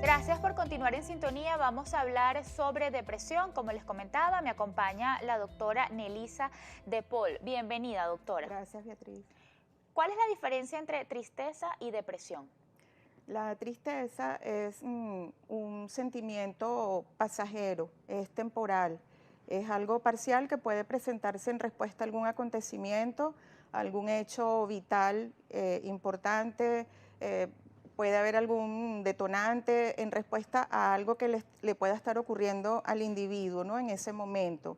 Gracias por continuar en sintonía. Vamos a hablar sobre depresión. Como les comentaba, me acompaña la doctora Nelisa De Paul. Bienvenida, doctora. Gracias, Beatriz. ¿Cuál es la diferencia entre tristeza y depresión? La tristeza es un sentimiento pasajero, es temporal, es algo parcial que puede presentarse en respuesta a algún acontecimiento, algún hecho vital importante, eh, puede haber algún detonante en respuesta a algo que le pueda estar ocurriendo al individuo, ¿no? En ese momento.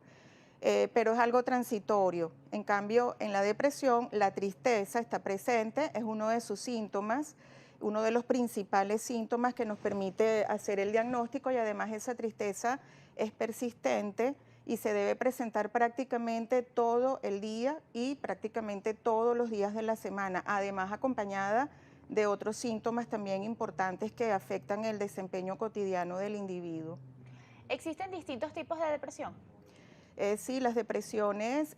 Pero es algo transitorio. En cambio, en la depresión, la tristeza está presente, es uno de sus síntomas, uno de los principales síntomas que nos permite hacer el diagnóstico, y además esa tristeza es persistente y se debe presentar prácticamente todo el día y prácticamente todos los días de la semana, además acompañada de otros síntomas también importantes que afectan el desempeño cotidiano del individuo. ¿Existen distintos tipos de depresión? Sí, las depresiones,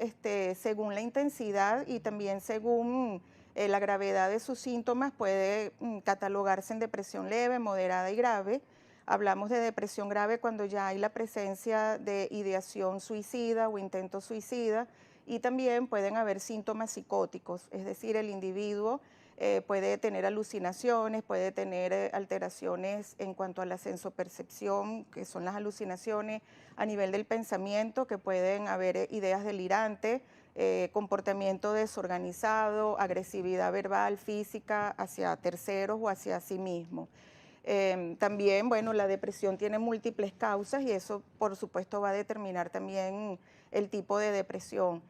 según la intensidad y también según la gravedad de sus síntomas, puede catalogarse en depresión leve, moderada y grave. Hablamos de depresión grave cuando ya hay la presencia de ideación suicida o intento suicida, y también pueden haber síntomas psicóticos, es decir, el individuo puede tener alucinaciones, puede tener alteraciones en cuanto a la sensopercepción, que son las alucinaciones, a nivel del pensamiento, que pueden haber ideas delirantes, comportamiento desorganizado, agresividad verbal, física hacia terceros o hacia sí mismo. También, bueno, la depresión tiene múltiples causas y eso, por supuesto, va a determinar también el tipo de depresión.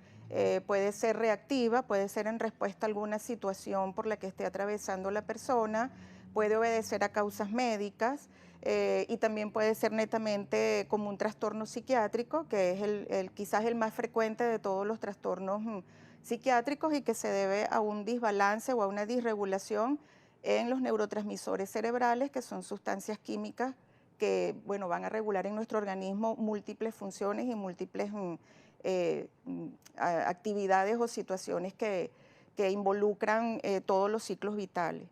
Puede ser reactiva, puede ser en respuesta a alguna situación por la que esté atravesando la persona, puede obedecer a causas médicas y también puede ser netamente como un trastorno psiquiátrico, que es quizás el más frecuente de todos los trastornos psiquiátricos, y que se debe a un desbalance o a una disregulación en los neurotransmisores cerebrales, que son sustancias químicas que, bueno, van a regular en nuestro organismo múltiples funciones y múltiples actividades o situaciones que involucran todos los ciclos vitales.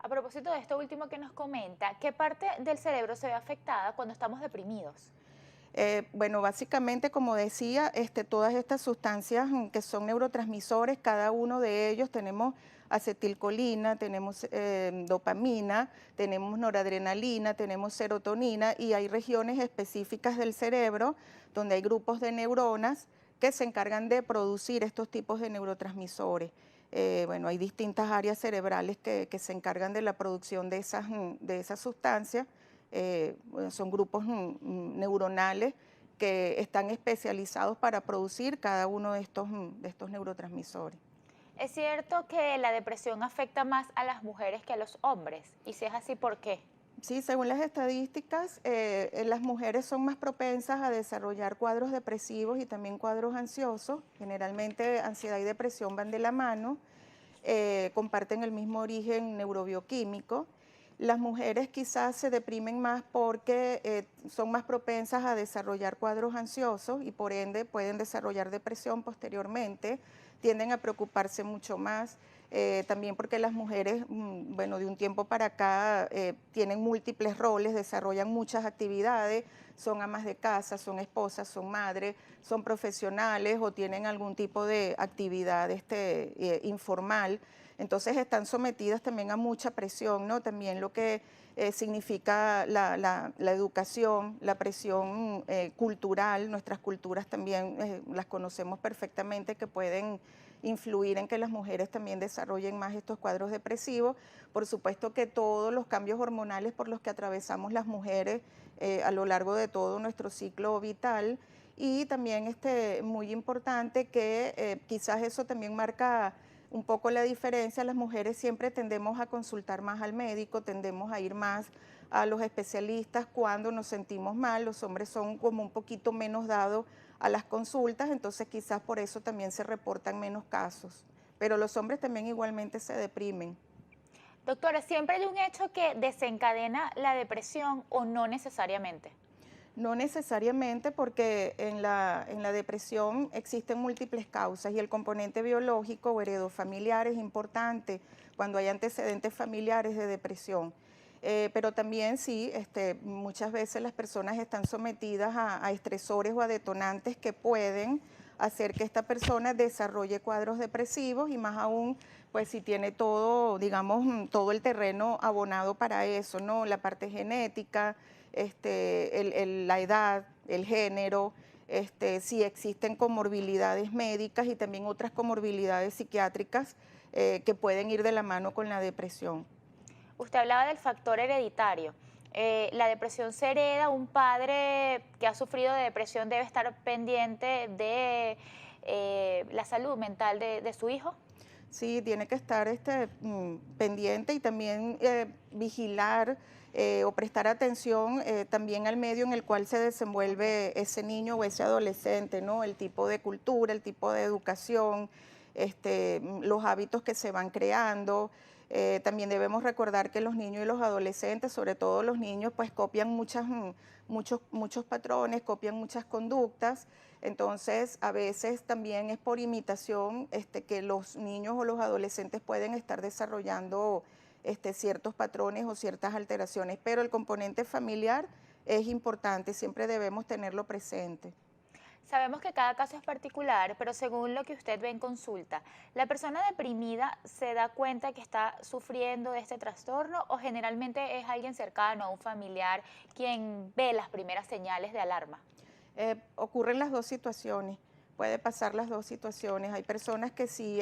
A propósito de esto último que nos comenta, ¿qué parte del cerebro se ve afectada cuando estamos deprimidos? Bueno, básicamente, como decía, todas estas sustancias que son neurotransmisores, cada uno de ellos tenemos acetilcolina, tenemos dopamina, tenemos noradrenalina, tenemos serotonina, y hay regiones específicas del cerebro donde hay grupos de neuronas que se encargan de producir estos tipos de neurotransmisores. Bueno, hay distintas áreas cerebrales que se encargan de la producción de esas sustancias. Bueno, son grupos neuronales que están especializados para producir cada uno de estos neurotransmisores. ¿Es cierto que la depresión afecta más a las mujeres que a los hombres? Y si es así, ¿por qué? Sí, según las estadísticas, las mujeres son más propensas a desarrollar cuadros depresivos y también cuadros ansiosos. Generalmente ansiedad y depresión van de la mano, comparten el mismo origen neurobioquímico. Las mujeres quizás se deprimen más porque son más propensas a desarrollar cuadros ansiosos y por ende pueden desarrollar depresión posteriormente, tienden a preocuparse mucho más. También porque las mujeres, bueno, de un tiempo para acá tienen múltiples roles, desarrollan muchas actividades, son amas de casa, son esposas, son madres, son profesionales o tienen algún tipo de actividad informal. Entonces están sometidas también a mucha presión, ¿no? También lo que significa la educación, la presión cultural, nuestras culturas también las conocemos perfectamente, que pueden influir en que las mujeres también desarrollen más estos cuadros depresivos. Por supuesto que todos los cambios hormonales por los que atravesamos las mujeres a lo largo de todo nuestro ciclo vital, y también muy importante que quizás eso también marca un poco la diferencia. Las mujeres siempre tendemos a consultar más al médico, tendemos a ir más a los especialistas cuando nos sentimos mal. Los hombres son como un poquito menos dados a las consultas, entonces quizás por eso también se reportan menos casos. Pero los hombres también igualmente se deprimen. Doctora, ¿siempre hay un hecho que desencadena la depresión o no necesariamente? No necesariamente, porque en la depresión existen múltiples causas y el componente biológico o heredofamiliar es importante cuando hay antecedentes familiares de depresión. Pero también sí, muchas veces las personas están sometidas a estresores o a detonantes que pueden hacer que esta persona desarrolle cuadros depresivos y más aún, pues si tiene todo, digamos, todo el terreno abonado para eso, ¿no? La parte genética, la edad, el género, si existen comorbilidades médicas y también otras comorbilidades psiquiátricas que pueden ir de la mano con la depresión. Usted hablaba del factor hereditario. La depresión se hereda, un padre que ha sufrido de depresión debe estar pendiente de la salud mental de su hijo. Sí, tiene que estar pendiente y también vigilar o prestar atención también al medio en el cual se desenvuelve ese niño o ese adolescente, ¿no? El tipo de cultura, el tipo de educación, los hábitos que se van creando. También debemos recordar que los niños y los adolescentes, sobre todo los niños, pues copian muchos patrones, copian muchas conductas. Entonces, a veces también es por imitación que los niños o los adolescentes pueden estar desarrollando ciertos patrones o ciertas alteraciones, pero el componente familiar es importante, siempre debemos tenerlo presente. Sabemos que cada caso es particular, pero según lo que usted ve en consulta, ¿la persona deprimida se da cuenta que está sufriendo de este trastorno o generalmente es alguien cercano a un familiar quien ve las primeras señales de alarma? Ocurren las dos situaciones, puede pasar las dos situaciones. Hay personas que sí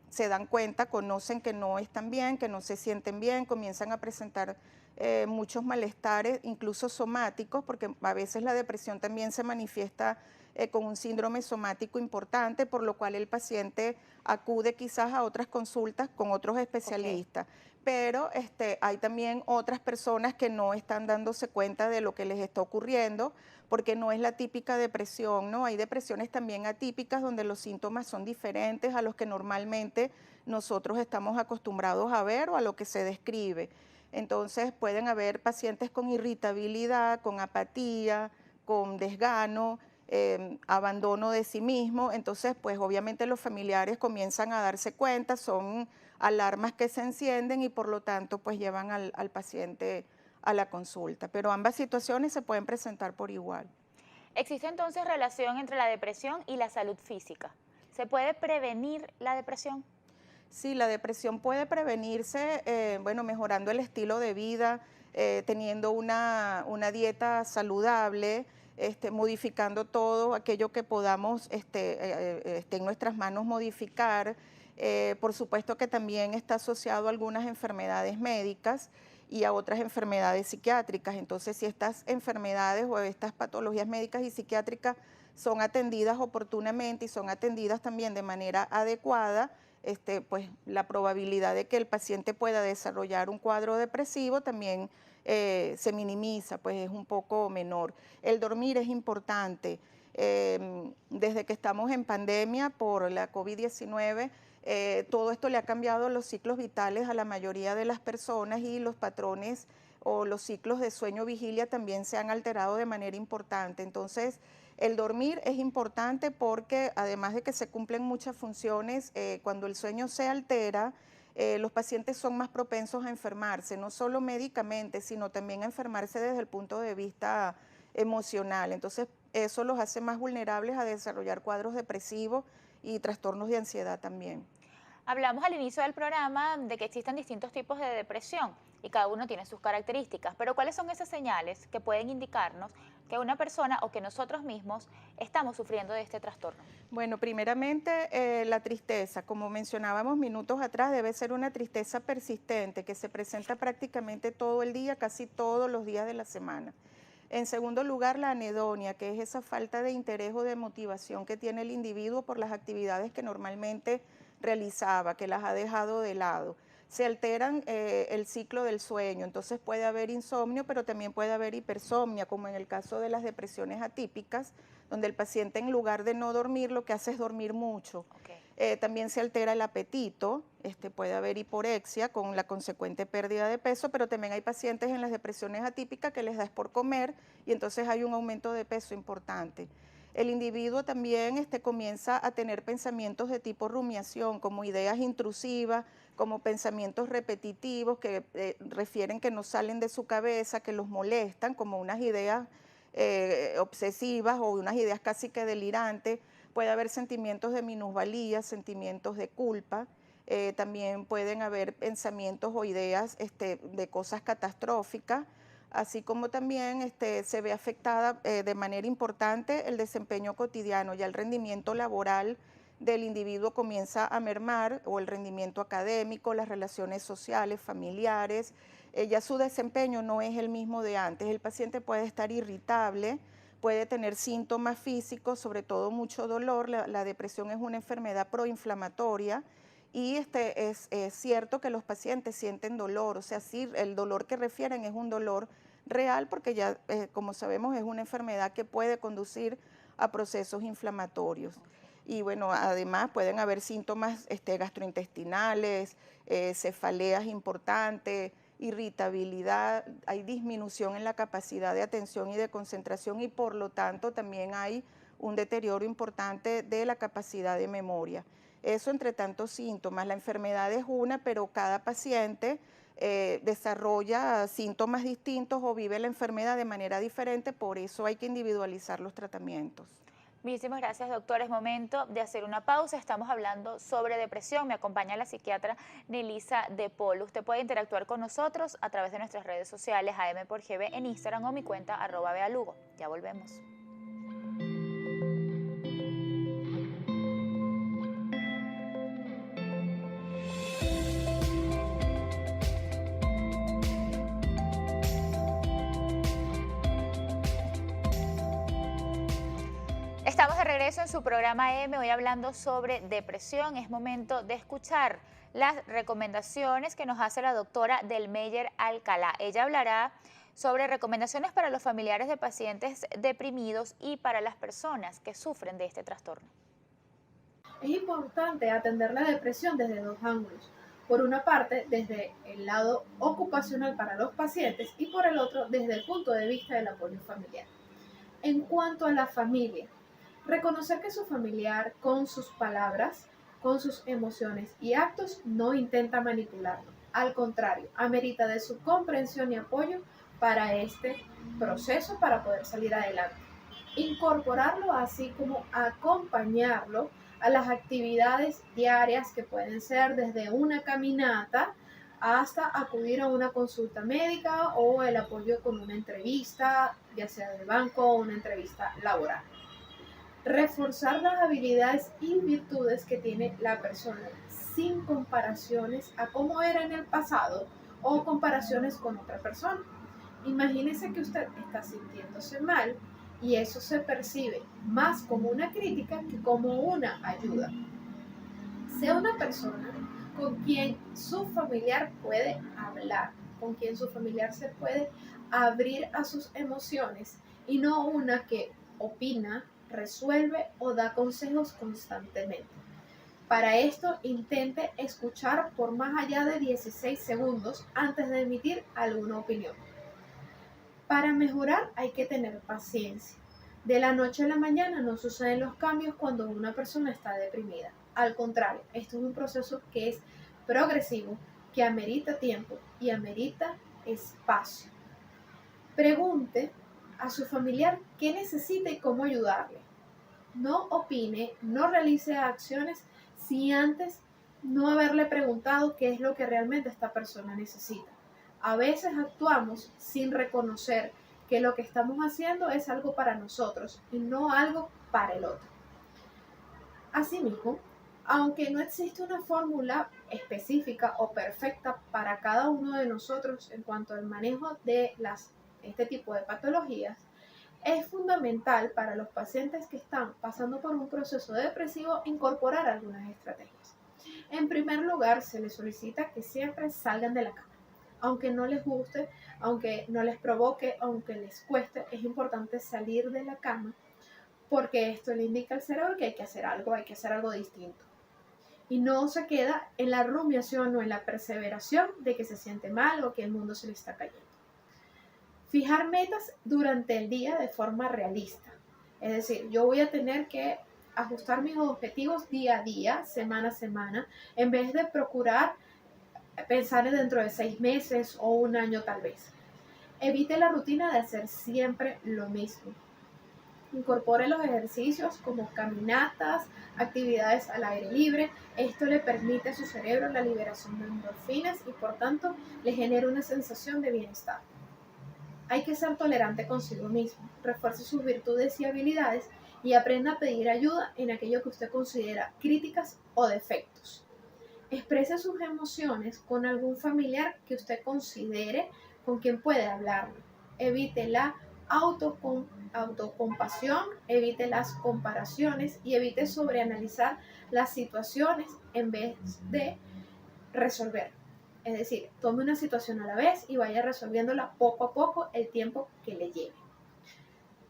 se dan cuenta, conocen que no están bien, que no se sienten bien, comienzan a presentar muchos malestares, incluso somáticos, porque a veces la depresión también se manifiesta con un síndrome somático importante, por lo cual el paciente acude quizás a otras consultas con otros Ok. especialistas. Pero hay también otras personas que no están dándose cuenta de lo que les está ocurriendo, porque no es la típica depresión, ¿no? Hay depresiones también atípicas donde los síntomas son diferentes a los que normalmente nosotros estamos acostumbrados a ver o a lo que se describe. Entonces pueden haber pacientes con irritabilidad, con apatía, con desgano, abandono de sí mismo. Entonces, pues obviamente los familiares comienzan a darse cuenta, son alarmas que se encienden y por lo tanto pues llevan al paciente a la consulta. Pero ambas situaciones se pueden presentar por igual. ¿Existe entonces relación entre la depresión y la salud física? ¿Se puede prevenir la depresión? Sí, la depresión puede prevenirse, bueno, mejorando el estilo de vida, teniendo una dieta saludable, modificando todo aquello que podamos esté en nuestras manos modificar. Por supuesto que también está asociado a algunas enfermedades médicas y a otras enfermedades psiquiátricas. Entonces, si estas enfermedades o estas patologías médicas y psiquiátricas son atendidas oportunamente y son atendidas también de manera adecuada, pues la probabilidad de que el paciente pueda desarrollar un cuadro depresivo también se minimiza, pues es un poco menor. El dormir es importante. Desde que estamos en pandemia por la COVID-19, todo esto le ha cambiado los ciclos vitales a la mayoría de las personas y los patrones o los ciclos de sueño-vigilia también se han alterado de manera importante. Entonces, el dormir es importante porque además de que se cumplen muchas funciones, cuando el sueño se altera, los pacientes son más propensos a enfermarse, no solo médicamente, sino también a enfermarse desde el punto de vista emocional. Entonces, eso los hace más vulnerables a desarrollar cuadros depresivos y trastornos de ansiedad también. Hablamos al inicio del programa de que existen distintos tipos de depresión y cada uno tiene sus características, pero ¿cuáles son esas señales que pueden indicarnos que una persona o que nosotros mismos estamos sufriendo de este trastorno? Bueno, primeramente la tristeza, como mencionábamos minutos atrás, debe ser una tristeza persistente que se presenta prácticamente todo el día, casi todos los días de la semana. En segundo lugar, la anedonia, que es esa falta de interés o de motivación que tiene el individuo por las actividades que normalmente realizaba, que las ha dejado de lado. Se alteran el ciclo del sueño, entonces puede haber insomnio, pero también puede haber hipersomnia, como en el caso de las depresiones atípicas, donde el paciente en lugar de no dormir lo que hace es dormir mucho. Ok. También se altera el apetito, puede haber hiporexia con la consecuente pérdida de peso, pero también hay pacientes en las depresiones atípicas que les da es por comer y entonces hay un aumento de peso importante. El individuo también comienza a tener pensamientos de tipo rumiación, como ideas intrusivas, como pensamientos repetitivos que refieren que no salen de su cabeza, que los molestan, como unas ideas obsesivas o unas ideas casi que delirantes. Puede haber sentimientos de minusvalía, sentimientos de culpa. También pueden haber pensamientos o ideas de cosas catastróficas, así como también se ve afectada de manera importante el desempeño cotidiano, ya el rendimiento laboral del individuo comienza a mermar, o el rendimiento académico, las relaciones sociales, familiares, ya su desempeño no es el mismo de antes. El paciente puede estar irritable, puede tener síntomas físicos, sobre todo mucho dolor. La depresión es una enfermedad proinflamatoria y es cierto que los pacientes sienten dolor, o sea, sí, el dolor que refieren es un dolor real porque ya, como sabemos, es una enfermedad que puede conducir a procesos inflamatorios. Y bueno, además pueden haber síntomas gastrointestinales, cefaleas importantes, irritabilidad, hay disminución en la capacidad de atención y de concentración y por lo tanto también hay un deterioro importante de la capacidad de memoria. Eso entre tantos síntomas. La enfermedad es una, pero cada paciente desarrolla síntomas distintos o vive la enfermedad de manera diferente, por eso hay que individualizar los tratamientos. Muchísimas gracias, doctor. Es momento de hacer una pausa. Estamos hablando sobre depresión. Me acompaña la psiquiatra Nelisa De Polo. Usted puede interactuar con nosotros a través de nuestras redes sociales, AM por GB en Instagram o mi cuenta @bealugo. Ya volvemos. Estamos de regreso en su programa M, hoy hablando sobre depresión. Es momento de escuchar las recomendaciones que nos hace la doctora Delmeyer Alcalá. Ella hablará sobre recomendaciones para los familiares de pacientes deprimidos y para las personas que sufren de este trastorno. Es importante atender la depresión desde dos ángulos. Por una parte, desde el lado ocupacional para los pacientes y por el otro, desde el punto de vista del apoyo familiar. En cuanto a la familia, reconocer que su familiar con sus palabras, con sus emociones y actos no intenta manipularlo. Al contrario, amerita de su comprensión y apoyo para este proceso para poder salir adelante. Incorporarlo así como acompañarlo a las actividades diarias que pueden ser desde una caminata hasta acudir a una consulta médica o el apoyo con una entrevista, ya sea del banco o una entrevista laboral. Reforzar las habilidades y virtudes que tiene la persona sin comparaciones a cómo era en el pasado o comparaciones con otra persona. Imagínese que usted está sintiéndose mal y eso se percibe más como una crítica que como una ayuda. Sea una persona con quien su familiar puede hablar, con quien su familiar se puede abrir a sus emociones y no una que opina, resuelve o da consejos constantemente. Para esto, intente escuchar por más allá de 16 segundos antes de emitir alguna opinión. Para mejorar hay que tener paciencia. De la noche a la mañana no suceden los cambios cuando una persona está deprimida. Al contrario, esto es un proceso que es progresivo, que amerita tiempo y amerita espacio. Pregunte a su familiar qué necesita y cómo ayudarle. No opine, no realice acciones si antes no haberle preguntado qué es lo que realmente esta persona necesita. A veces actuamos sin reconocer que lo que estamos haciendo es algo para nosotros y no algo para el otro. Asimismo, aunque no existe una fórmula específica o perfecta para cada uno de nosotros en cuanto al manejo de este tipo de patologías, es fundamental para los pacientes que están pasando por un proceso depresivo incorporar algunas estrategias. En primer lugar, se les solicita que siempre salgan de la cama. Aunque no les guste, aunque no les provoque, aunque les cueste, es importante salir de la cama porque esto le indica al cerebro que hay que hacer algo distinto. Y no se queda en la rumiación o en la perseveración de que se siente mal o que el mundo se le está cayendo. Fijar metas durante el día de forma realista. Es decir, yo voy a tener que ajustar mis objetivos día a día, semana a semana, en vez de procurar pensar en dentro de 6 meses o un año tal vez. Evite la rutina de hacer siempre lo mismo. Incorpore los ejercicios como caminatas, actividades al aire libre. Esto le permite a su cerebro la liberación de endorfinas y por tanto le genera una sensación de bienestar. Hay que ser tolerante consigo mismo, refuerce sus virtudes y habilidades y aprenda a pedir ayuda en aquello que usted considera críticas o defectos. Exprese sus emociones con algún familiar que usted considere con quien puede hablarlo. Evite la autocompasión, evite las comparaciones y evite sobreanalizar las situaciones en vez de resolver. Es decir, tome una situación a la vez y vaya resolviéndola poco a poco el tiempo que le lleve.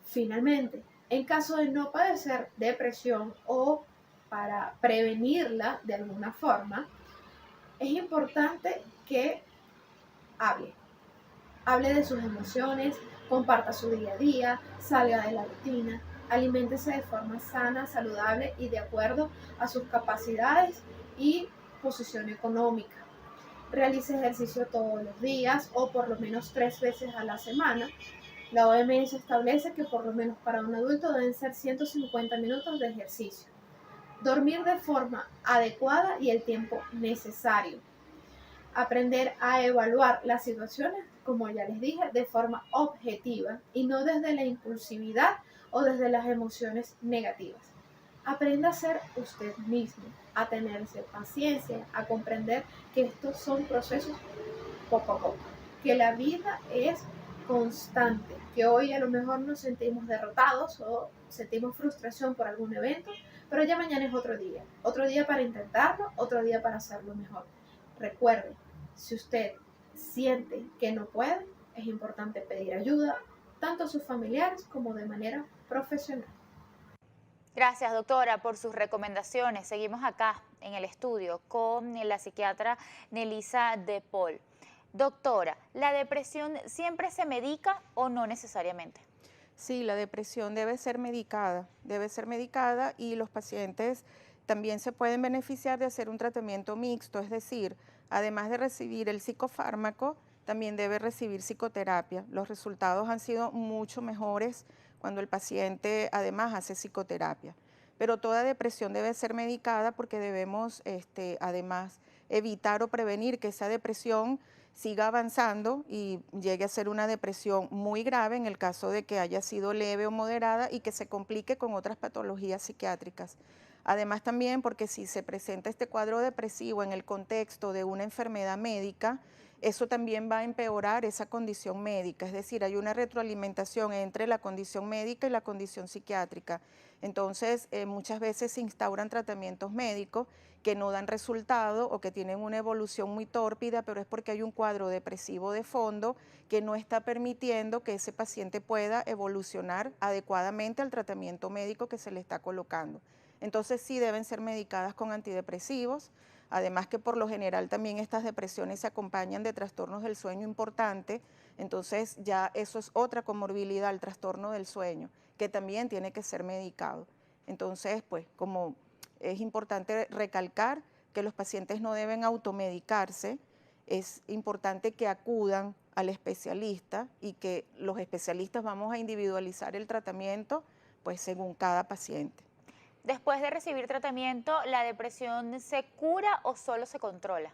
Finalmente, en caso de no padecer depresión o para prevenirla de alguna forma, es importante que hable. Hable de sus emociones, comparta su día a día, salga de la rutina, aliméntese de forma sana, saludable y de acuerdo a sus capacidades y posición económica. Realice ejercicio todos los días o por lo menos 3 veces a la semana. La OMS establece que por lo menos para un adulto deben ser 150 minutos de ejercicio. Dormir de forma adecuada y el tiempo necesario. Aprender a evaluar las situaciones, como ya les dije, de forma objetiva y no desde la impulsividad o desde las emociones negativas. Aprenda a ser usted mismo, a tenerse paciencia, a comprender que estos son procesos poco a poco, que la vida es constante, que hoy a lo mejor nos sentimos derrotados o sentimos frustración por algún evento, pero ya mañana es otro día para intentarlo, otro día para hacerlo mejor. Recuerde, si usted siente que no puede, es importante pedir ayuda, tanto a sus familiares como de manera profesional. Gracias, doctora, por sus recomendaciones. Seguimos acá en el estudio con la psiquiatra Nelisa De Paul. Doctora, ¿la depresión siempre se medica o no necesariamente? Sí, la depresión debe ser medicada y los pacientes también se pueden beneficiar de hacer un tratamiento mixto, es decir, además de recibir el psicofármaco, también debe recibir psicoterapia. Los resultados han sido mucho mejores cuando el paciente además hace psicoterapia. Pero toda depresión debe ser medicada porque debemos además evitar o prevenir que esa depresión siga avanzando y llegue a ser una depresión muy grave en el caso de que haya sido leve o moderada y que se complique con otras patologías psiquiátricas. Además también porque si se presenta este cuadro depresivo en el contexto de una enfermedad médica, eso también va a empeorar esa condición médica, es decir, hay una retroalimentación entre la condición médica y la condición psiquiátrica. Entonces, muchas veces se instauran tratamientos médicos que no dan resultado o que tienen una evolución muy tórpida, pero es porque hay un cuadro depresivo de fondo que no está permitiendo que ese paciente pueda evolucionar adecuadamente al tratamiento médico que se le está colocando. Entonces sí deben ser medicadas con antidepresivos, además que por lo general también estas depresiones se acompañan de trastornos del sueño importantes, entonces ya eso es otra comorbilidad, el trastorno del sueño, que también tiene que ser medicado. Entonces, pues como es importante recalcar que los pacientes no deben automedicarse, es importante que acudan al especialista y que los especialistas vamos a individualizar el tratamiento pues según cada paciente. Después de recibir tratamiento, ¿la depresión se cura o solo se controla?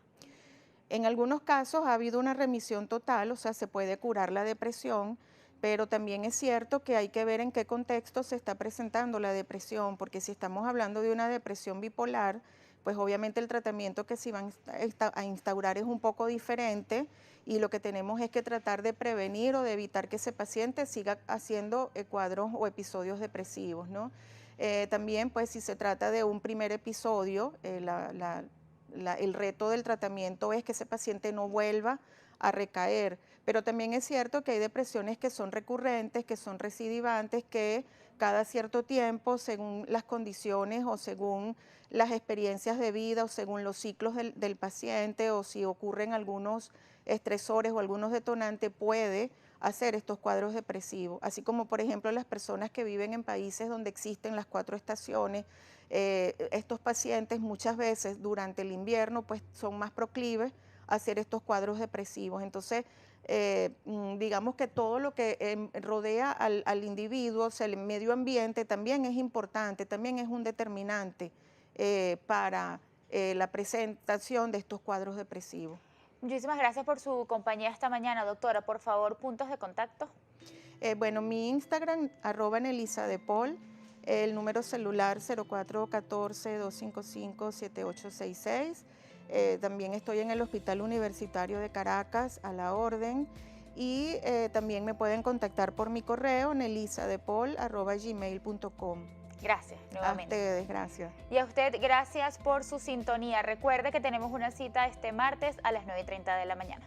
En algunos casos ha habido una remisión total, o sea, se puede curar la depresión, pero también es cierto que hay que ver en qué contexto se está presentando la depresión, porque si estamos hablando de una depresión bipolar, pues obviamente el tratamiento que se va a instaurar es un poco diferente y lo que tenemos es que tratar de prevenir o de evitar que ese paciente siga haciendo cuadros o episodios depresivos, ¿no? También, pues si se trata de un primer episodio, el reto del tratamiento es que ese paciente no vuelva a recaer, pero también es cierto que hay depresiones que son recurrentes, que son recidivantes, que cada cierto tiempo, según las condiciones o según las experiencias de vida o según los ciclos del paciente o si ocurren algunos estresores o algunos detonantes, puede hacer estos cuadros depresivos, así como por ejemplo las personas que viven en países donde existen las 4 estaciones, estos pacientes muchas veces durante el invierno pues son más proclives hacer estos cuadros depresivos. Entonces, digamos que todo lo que rodea al individuo, o sea, el medio ambiente también es importante, también es un determinante para la presentación de estos cuadros depresivos. Muchísimas gracias por su compañía esta mañana, doctora. Por favor, puntos de contacto. Bueno, mi Instagram, @NelisaDePaul, el número celular 0414-255-7866. También estoy en el Hospital Universitario de Caracas, a la orden. Y también me pueden contactar por mi correo, nelisadepol@gmail.com. Gracias, nuevamente. A ustedes, gracias. Y a usted, gracias por su sintonía. Recuerde que tenemos una cita este martes a las 9:30 de la mañana.